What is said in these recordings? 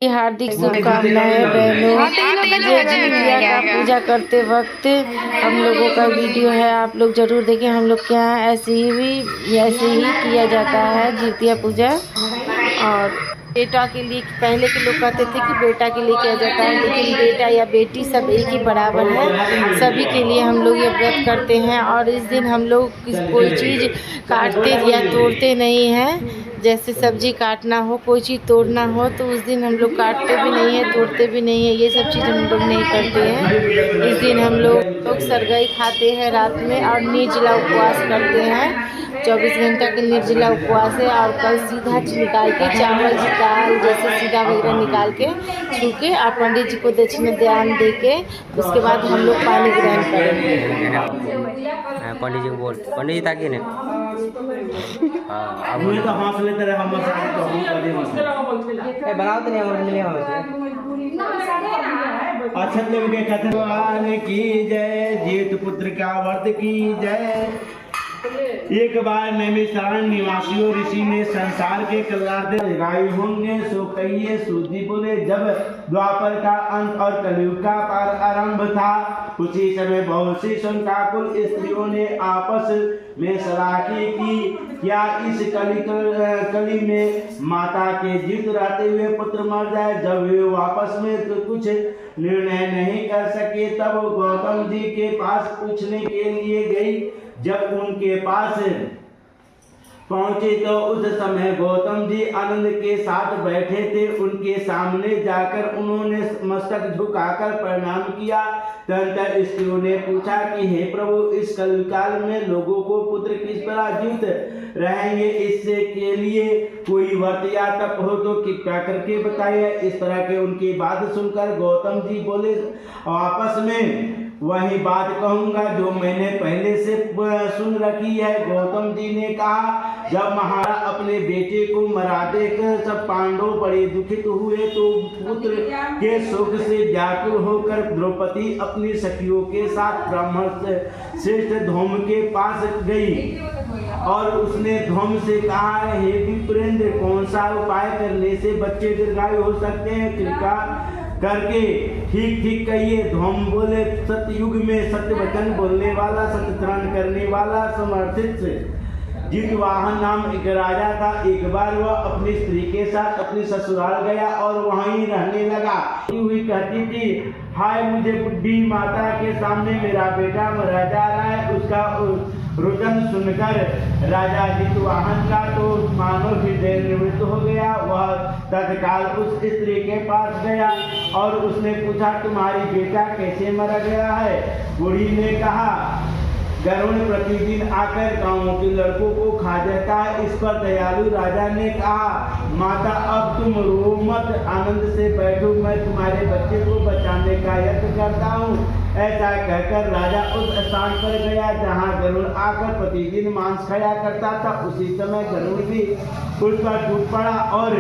हार्दिक शुभकामनाएं बहनों। जितिया का पूजा करते वक्त हम लोगों का वीडियो है, आप लोग जरूर देखें। हम लोग के यहाँ ऐसे ही किया जाता है जितिया पूजा। और बेटा के लिए, पहले के लोग कहते थे कि बेटा के लिए किया जाता है, लेकिन बेटा या बेटी सब एक ही बराबर है। सभी के लिए हम लोग ये व्रत करते हैं। और इस दिन हम लोग कोई चीज़ काटते या तोड़ते नहीं हैं। जैसे सब्जी काटना हो, कोई चीज़ तोड़ना हो, तो उस दिन हम लोग काटते भी नहीं है, तोड़ते भी नहीं है। ये सब चीज़ हम लोग नहीं करते हैं। इस दिन हम लोग सरगई खाते हैं रात में और निर्जला उपवास करते हैं। 24 घंटा के निर्जला उपवास है। और कल सीधा निकाल के चावल दाल जैसे सीधा वगैरह निकाल के छू के और पंडित जी को दक्षिणा दान दे के उसके बाद हम लोग पानी ग्रहण करेंगे। पंडित जी को बोल, पंडित जी ताकि ने हाँ तो हाथ लेते रहे हम बनाते नहीं हम अच्छा के कथन भगवान की जय, जीत पुत्र का व्रत की जय। एक बार नैमिषारण्य निवासियों ऋषि ने संसार के कल्याण गाय होंगे सो कहिए सूजी बोले। जब द्वापर का अंत और कलयुग का आरंभ था, उसी समय बहुत सी शंकाकुल स्त्रियों ने आपस में सलाह की क्या इस कली में माता के जीवित रहते हुए पुत्र मर जाए। जब वे वापस में तो कुछ निर्णय नहीं कर सके, तब गौतम जी के पास पूछने के लिए गई। जब उनके पास पहुंचे तो उस समय गौतम जी आनंद के साथ बैठे थे। उनके सामने जाकर उन्होंने मस्तक झुकाकर प्रणाम किया। तदंतर स्त्रियों ने पूछा कि हे प्रभु, इस कलकाल में लोगों को पुत्र किस तरह जीवित रहेंगे, इससे के लिए कोई व्रत या तप हो तो कृपया करके बताइए। इस तरह के उनकी बात सुनकर गौतम जी बोले, आपस में वही बात कहूंगा जो मैंने पहले से सुन रखी है। गौतम जी ने कहा, जब महाराज अपने बेटे को मरा देकर सब पांडव बड़े दुखित हुए तो पुत्र के शोक से व्याकुल होकर द्रौपदी अपनी सखियों के साथ ब्राह्मण श्रेष्ठ धूम के पास गई और उसने धूम से कहा, हे विप्रेंद्र, कौन सा उपाय करने से बच्चे दीर्घायु हो सकते हैं, कृपा करके ठीक कहिए। धूम बोले, सतयुग में सत्य वचन बोलने वाला, सत्यत्रण करने वाला, समर्थित जितवाहन नाम एक राजा था। एक बार वह अपनी स्त्री के साथ अपने ससुराल गया और वहीं रहने लगा। हुई कहती थी, हाय मुझे बुढ़ी माता के सामने मेरा बेटा मरा जा रहा है। उसका रुदन सुनकर राजा जितवाहन का तो मानो हृदय निवृत्त हो गया। वह तत्काल उस स्त्री के पास गया और उसने पूछा, तुम्हारी बेटा कैसे मर गया है। बूढ़ी ने कहा, गरुड़ प्रतिदिन आकर गांवों के लड़कों को खा जाता है। इस पर दयालु राजा ने कहा, माता अब तुम रो मत, आनंद से बैठो, मैं तुम्हारे बच्चे को बचाने का यत्न करता हूँ। ऐसा कहकर राजा उस स्थान पर गया जहाँ गरुड़ आकर प्रतिदिन मांस खाया करता था। उसी समय गरुड़ भी उस पर टूट पड़ा और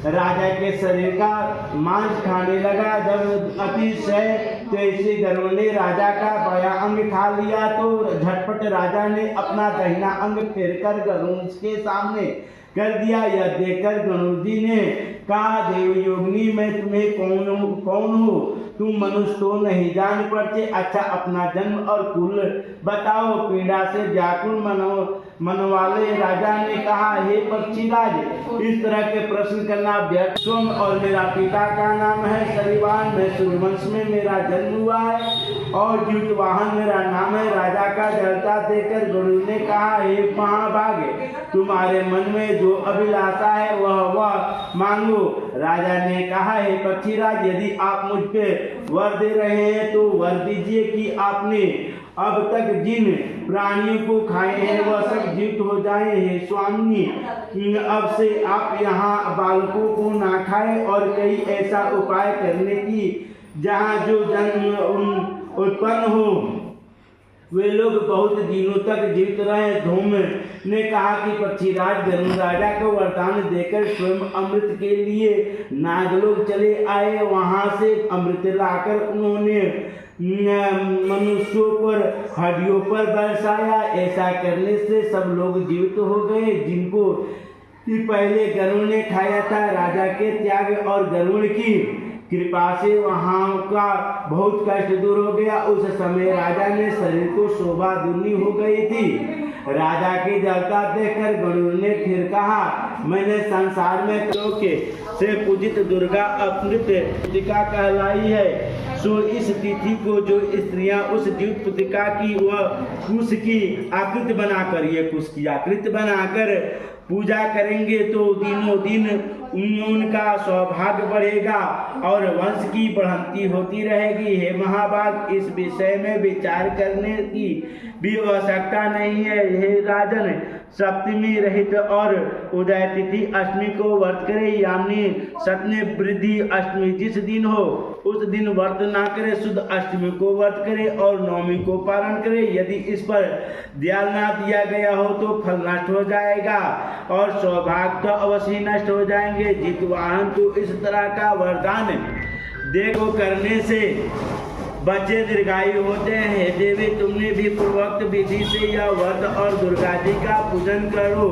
राजा के शरीर का मांस खाने लगा। जब अतिशय तेजी गरुड़ ने राजा का बायां अंग खा लिया तो झटपट राजा ने अपना दाहिना अंग फेरकर गरुड़ के सामने कर दिया। यह देखकर गरुड़ जी ने कहा, देवयोगिनी, मैं तुम्हें कौन हो, तुम मनुष्य तो नहीं जान पड़ते। अच्छा अपना जन्म और कुल बताओ। पीड़ा से व्याकुल मनवाले राजा ने कहा, हे पक्षीराज, इस तरह के प्रश्न करना व्यर्थ। तुम और मेरा पिता का नाम है सरिवान, मैं सूर्यवंश में मेरा जन्म हुआ है और जितवाहन मेरा नाम है। राजा का डरता देखकर गरुड़ ने कहा, हे महाभागे, तुम्हारे मन में जो अभिलाषा है वह मांगो। राजा ने कहा, हे पक्षीराज, यदि आप मुझ पे वर दे रहे हैं तो वर दीजिए कि आपने अब तक जिन प्राणियों को खाए हैं वह सब जीवित हो जाए। हे स्वामी, अब से आप यहाँ बालकों को ना खाए और कई ऐसा उपाय करने की जहाँ जो जन्म उत्पन्न हो वे लोग बहुत दिनों तक जीवित रहे। धूम ने कहा कि पक्षीराज गरुड़ राजा को वरदान देकर स्वयं अमृत के लिए नागलोक चले आए। वहां से अमृत लाकर उन्होंने मनुष्यों पर हड्डियों पर बरसाया। ऐसा करने से सब लोग जीवित हो गए जिनको कि पहले गरुड़ ने खाया था। राजा के त्याग और गरुड़ की कृपा से वहाँ का बहुत कष्ट दूर हो गया। उस समय राजा ने शरीर को शोभा दुनी हो गई थी। राजा की जलता देखकर गरुड़ ने फिर कहा, मैंने संसार में लोके से पूजित दुर्गा अमृत पुत्रिका कहलाई है। सो इस तिथि को जो स्त्रियां उस जीवित पुत्रिका की वह कुश की आकृति बनाकर, ये कुश की आकृति बनाकर पूजा करेंगे तो दिनों दिन उनका सौभाग्य बढ़ेगा और वंश की बढ़ंती होती रहेगी। हे महाभाग, इस विषय में विचार करने की भी आवश्यकता नहीं है। हे राजन, सप्तमी रहित और उदय तिथि अष्टमी को व्रत करे, यानी सतने वृद्धि अष्टमी जिस दिन हो उस दिन व्रत ना करे, शुद्ध अष्टमी को व्रत करे और नवमी को पारण करे। यदि इस पर ध्यान ना दिया गया हो तो फल नष्ट हो जाएगा और सौभाग्य तो अवश्य नष्ट हो जाएंगे। जितवाहन तो इस तरह का वरदान देखो करने से बच्चे दीर्घायु होते हैं। हे देवी, तुमने भी पूर्वोक्त विधि से यह व्रत और दुर्गा जी का पूजन करो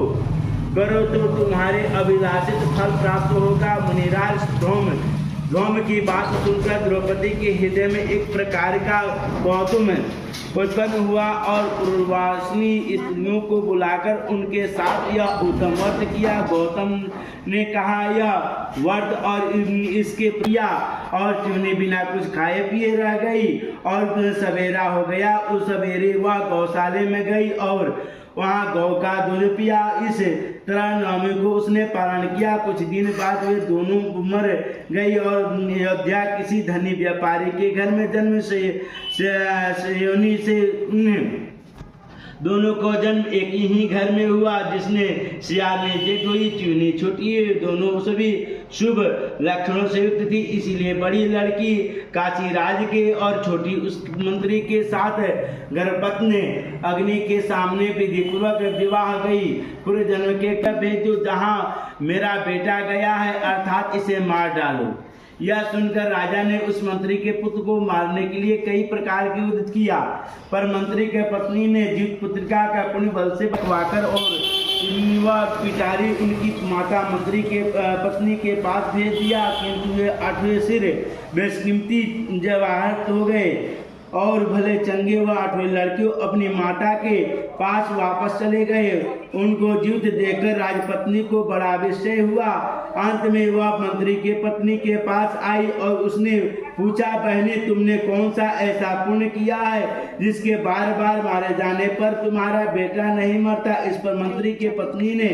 तो तुम्हारे अभिलाषित फल प्राप्त होगा। मुनिराज धूम की बात सुनकर द्रौपदी के हृदय में एक प्रकार का कौतूहल उत्पन्न हुआ और उर्वासिनी स्त्रियों को बुलाकर उनके साथ यह उत्तम व्रत किया। गौतम ने कहा, यह व्रत और इसके प्रिया और चुने बिना कुछ खाए पिए रह गई और सवेरा हो गया। उस सवेरे वह गौशाले में गई और वहाँ गौ का दूध पिया। इस तरह नवमी को उसने पारण किया। कुछ दिन बाद वे दोनों मर गई और अयोध्या किसी धनी व्यापारी के घर में जन्म से दोनों को जन्म एक ही घर में हुआ, जिसने सियाने जेठ हुई, चुनी छोटी, दोनों सभी शुभ लक्षणों से युक्त थी। इसीलिए बड़ी लड़की काशीराज के और छोटी उस मंत्री के साथ गर्भपत्नी अग्नि के सामने विधिपूर्वक विवाह गई। पूरे जन्म के भेजो, जहाँ मेरा बेटा गया है, अर्थात इसे मार डालो। यह सुनकर राजा ने उस मंत्री के पुत्र को मारने के लिए कई प्रकार के उद्यत किया, पर मंत्री के पत्नी ने जीवित पुत्रिका का पुण्य बल से बकवाकर और वह पिटारी उनकी माता मंत्री के पत्नी के पास भेज दिया। किंतु वे 8वें सिर बेशकीमती जवाहर हो गए और भले चंगे व 8वें लड़कियों अपनी माता के पास वापस चले गए। उनको जीवित देखकर राजपत्नी को बड़ा विस्मय हुआ। अंत में वह मंत्री के पत्नी के पास आई और उसने पूछा, बहने, तुमने कौन सा ऐसा पुण्य किया है जिसके बार बार मारे जाने पर तुम्हारा बेटा नहीं मरता? इस पर मंत्री के पत्नी ने,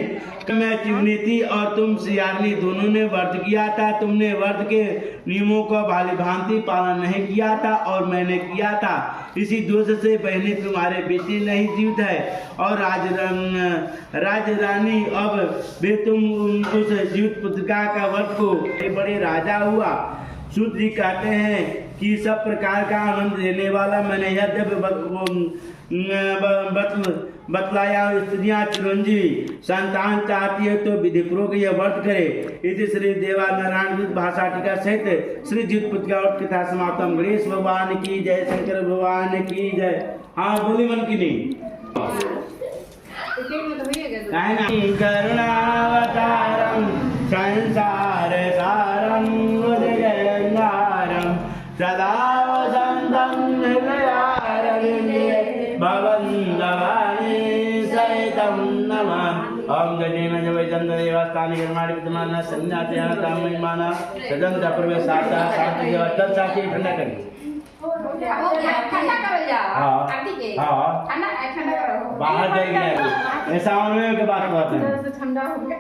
मैं चिमनी थी और तुम सियारनी, दोनों ने व्रत किया था। तुमने व्रत के नियमों का भाली भांति पालन नहीं किया था और मैंने किया था। इसी दोष से बहनी तुम्हारे बेटी नहीं जीवित है और राजरानी अब भी तुम उस जीवित पुत्रिका का व्रत को बड़े राजा हुआ। सूत जी कहते हैं कि सब प्रकार का आनंद देने वाला मैंने यह जब बतलाया, स्त्रियां चिरंजीवी संतान चाहती है तो विधिपूर्वक यह व्रत करे। इति श्री देवा नारायण भाषा टीका सहित श्री जीवित पुत्रिका व्रत कथा समाप्तम। गणेश भगवान की जय, शंकर भगवान की जय। हाँ बोली मन की नहीं करुणावतारम संसार सारम भुजगंगारम सदा वसंतम हृदयारविंदे भवन्दवाणी सहितं नमः। ओम गणेश वैदंत देवस्थान निर्माण विद्यमान संज्ञाते हनताम महिमाना सदंत प्रवेश साता शांति तत् साक्षी ठंडा करिए। ठंडा करो जा। हाँ ठंडा करो। बाहर जाएगी ऐसा में के बात करते हैं। ठंडा हो गया।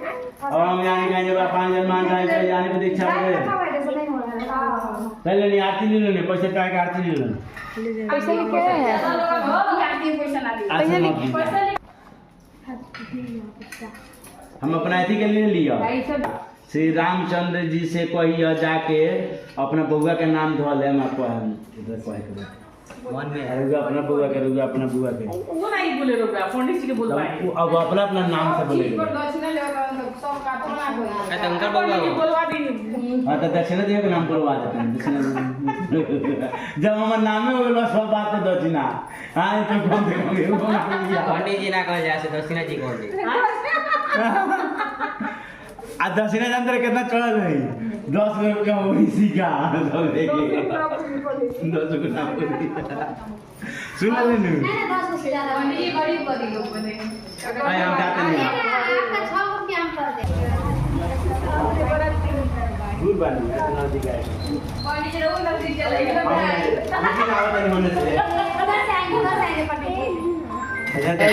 और हम यहाँ जब 5 जन मान जाए जाने की दीक्षा करें। पहले नहीं आरती ले लेने, पैसे का आरती ले लेने। पैसे लेके आए आरती पैसा ना दे। हम अपना अथी के लिए लिया श्री रामचंद्र जी से कहिए जाके अपना बउआ के नाम धो ले। हम आपको मन में रुआ अपना बुआ के रुआ अपना बुआ के वो नहीं बोले रुआ पंडित जी के बोलवाए अब अपना अपना नाम से बोले शंकर बाबा बोलवा दी। हां तो दक्षिणा दिए के नाम बोलवा देते हैं। दक्षिणा जब हमार नाम में बोलवा सब बात तो दक्षिणा। हां तो कौन देंगे पंडित जी ना कह जाए दक्षिणा जी कौन दे। आ दक्षिणा जानते कितना चढ़ल है 10 रुपया वैसी का सुन ले नु ये गरीब कर दियो मैंने आए हम जाते नहीं आपका 6 रुपया हम कर दे दूर बानी इतना दिखाए पानी जरूर नजदीक चलेगा लेकिन आवाज नहीं होने से उधर से आएंगे पटेल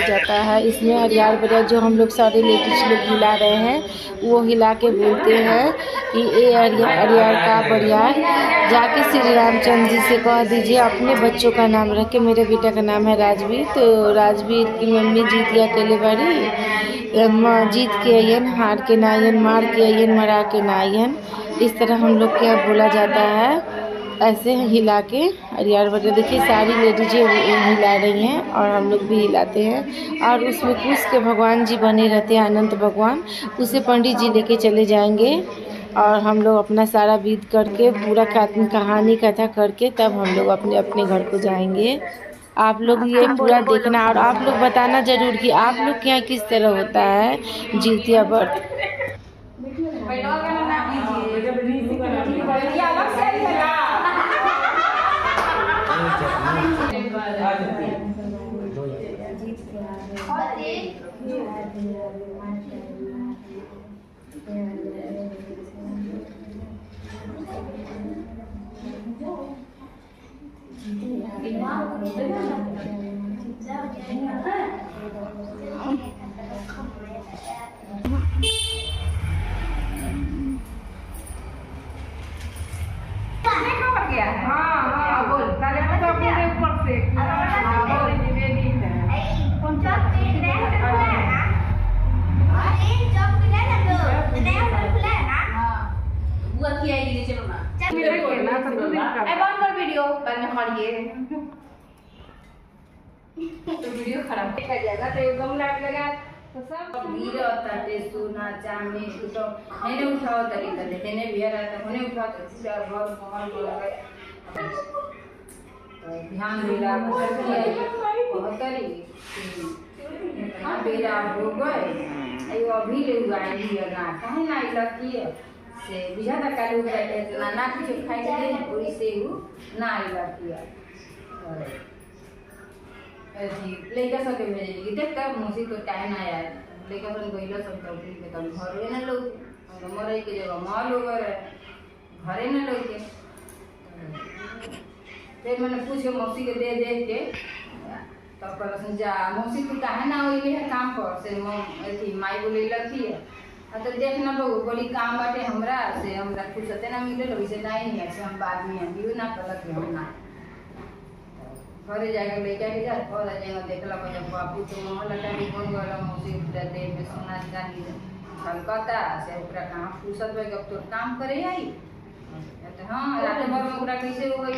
जाता है। इसमें हरियार बरियार जो हम लोग सारे लेडीज लोग हिला रहे हैं वो हिला के बोलते हैं कि ए हरियार का बरियार जाके श्री रामचंद्र जी से कह दीजिए अपने बच्चों का नाम रख के। मेरे बेटा का नाम है राजवीर, तो राजवीर की मम्मी जीतिया केले बारी जीत के अयन हार के नायन मार के अयन मरा के नायन, इस तरह हम लोग के यहाँ बोला जाता है। ऐसे हिला के हरियार बरियार देखिए सारी लेडीजें हिला रही हैं और हम लोग भी हिलाते हैं। और उसमें कुछ के भगवान जी बने रहते हैं, अनंत भगवान, उसे पंडित जी लेके चले जाएंगे और हम लोग अपना सारा विध करके पूरा कहानी कथा करके तब हम लोग अपने अपने घर को जाएंगे। आप लोग ये पूरा देखना और आप लोग बताना ज़रूर कि आप लोग के यहाँ किस तरह होता है जितिया व्रत। वीडियो खराब देखा जाएगा तो एकदम लाइट लगा तो सब वीडियो ताते सोना चांदी तो मैंने उठाओ तरीका देते ने भी रहा था मैंने उठाओ तो पूरा घर भगवान को लगा ध्यान दिला बहुत करी हां बेरा हो गए अयो अभी ले हुआ है ना कहीं ना लकी से बुझा था कालू ना ना कुछ खाई दे पूरी से ना लकी लेकर सके भेजे देख कर मुसी तो टाइम ना यार लेकर सन गइलो सब तो के तब घरे ना लोग मरे के जगह माल हो गए घरे ना लोग के फिर मैंने पूछे मौसी के दे के तब कर जा मौसी तू काहे ना होई है काम पर से अथी माई बोले लखी है तो देखना बहू बड़ी काम बाटे हमरा से हमरा कुछ सते ना मिले लोग से नहीं है से हम बाद में दियो ना पलक हम ना घरे जाके लेके के जा और जाएगा देखला जब बापू तो मोहल्ला का भी कौन गला मौसी पूरा दे में सोना चांदी कलकत्ता से पूरा कहां फुर्सत हो गया तो काम करे आई तो हां रात भर में पूरा कैसे हो गई